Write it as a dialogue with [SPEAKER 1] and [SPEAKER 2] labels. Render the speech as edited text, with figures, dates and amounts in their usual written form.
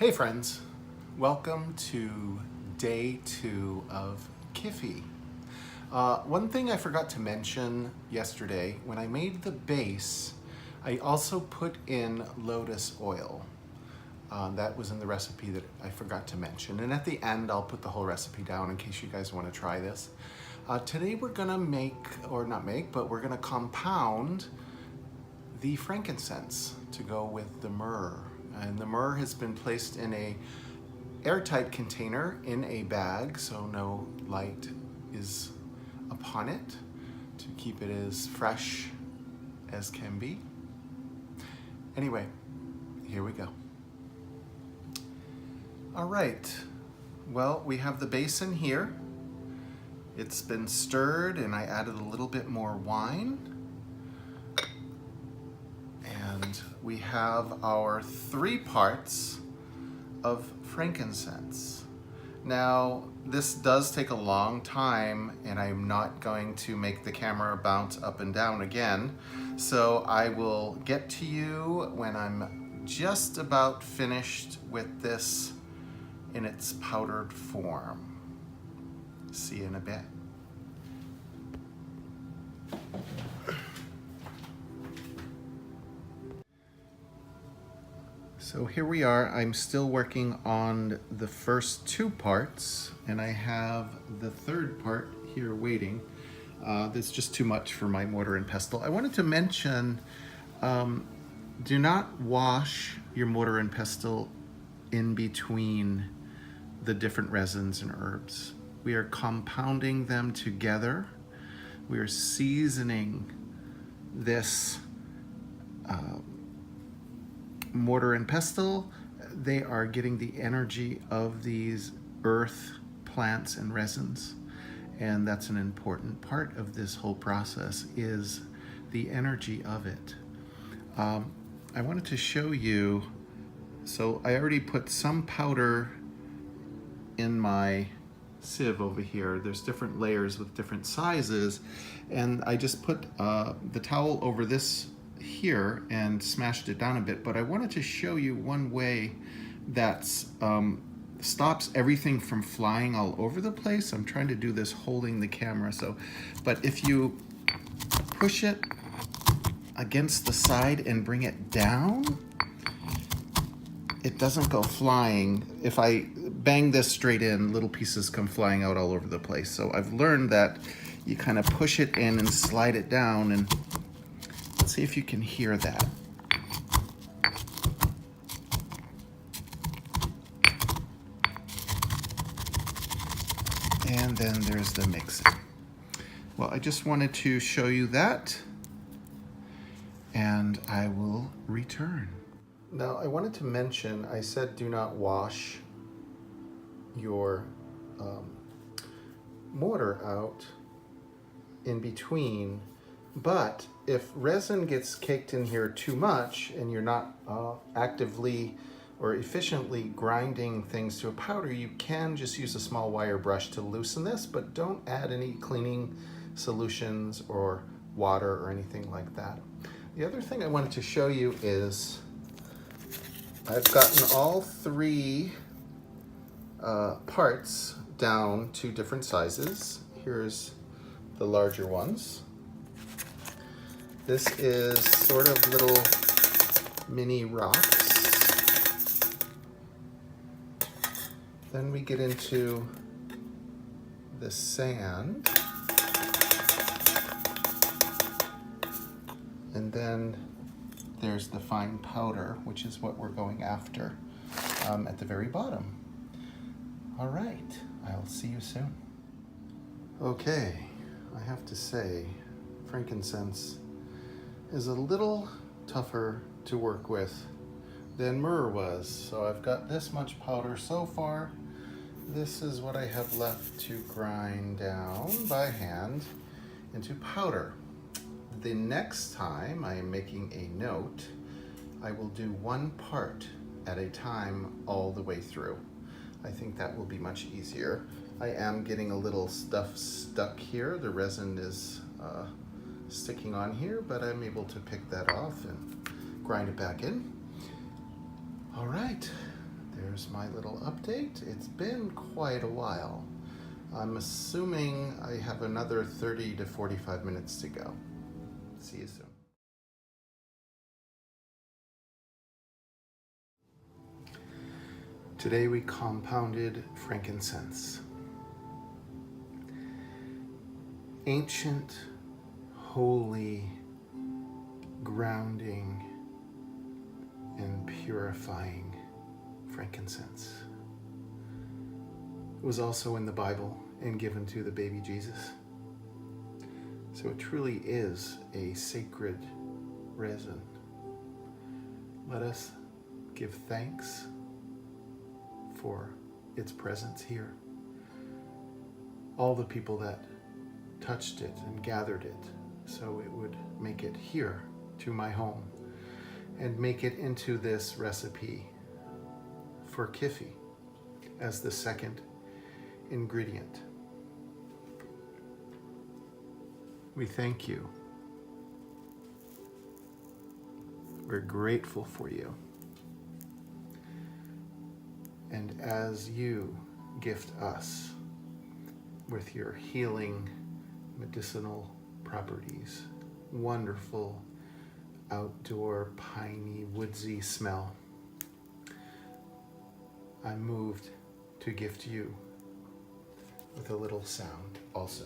[SPEAKER 1] Hey friends, welcome to day 2 of Kyphi. One thing I forgot to mention yesterday, when I made the base, I also put in lotus oil. That was in the recipe that I forgot to mention. And at the end, I'll put the whole recipe down in case you guys want to try this. Today we're gonna we're gonna compound the frankincense to go with the myrrh. And the myrrh has been placed in a airtight container in a bag so no light is upon it to keep it as fresh as can be. Anyway, here we go. All right, well, we have the basin here. It's been stirred and I added a little bit more wine. And we have our 3 parts of frankincense. Now, this does take a long time and I'm not going to make the camera bounce up and down again. So I will get to you when I'm just about finished with this in its powdered form. See you in a bit. So here we are. I'm still working on the first 2 parts and I have the 3rd part here waiting. That's just too much for my mortar and pestle. I wanted to mention, do not wash your mortar and pestle in between the different resins and herbs. We are compounding them together. We are seasoning this mortar and pestle. They are getting the energy of these earth, plants, and resins. And that's an important part of this whole process, is the energy of it. I wanted to show you, so I already put some powder in my sieve over here. There's different layers with different sizes. And I just put the towel over this here and smashed it down a bit, but I wanted to show you one way that stops everything from flying all over the place. I'm trying to do this holding the camera, but if you push it against the side and bring it down, it doesn't go flying. If I bang this straight in, little pieces come flying out all over the place. So I've learned that you kind of push it in and slide it down, and let's see if you can hear that. And then there's the mixing. Well, I just wanted to show you that, and I will return. Now, I wanted to mention, I said do not wash your mortar out in between. But if resin gets caked in here too much and you're not actively or efficiently grinding things to a powder, you can just use a small wire brush to loosen this, but don't add any cleaning solutions or water or anything like that. The other thing I wanted to show you is I've gotten all 3 parts down to different sizes. Here's the larger ones. This is sort of little mini rocks. Then we get into the sand. And then there's the fine powder, which is what we're going after at the very bottom. All right, I'll see you soon. Okay, I have to say, frankincense is a little tougher to work with than myrrh was. So I've got this much powder so far. This is what I have left to grind down by hand into powder. The next time I am making a note, I will do 1 part at a time all the way through. I think that will be much easier. I am getting a little stuff stuck here. The resin is sticking on here, but I'm able to pick that off and grind it back in. All right, There's my little update. It's been quite a while. I'm assuming I have another 30 to 45 minutes to go. See you soon. Today we compounded frankincense. Ancient, holy, grounding, and purifying frankincense. It was also in the Bible and given to the baby Jesus. So it truly is a sacred resin. Let us give thanks for its presence here. All the people that touched it and gathered it so it would make it here to my home and make it into this recipe for Kyphi as the second ingredient. We thank you. We're grateful for you. And as you gift us with your healing medicinal properties, wonderful outdoor piney woodsy smell, I'm moved to gift you with a little sound also.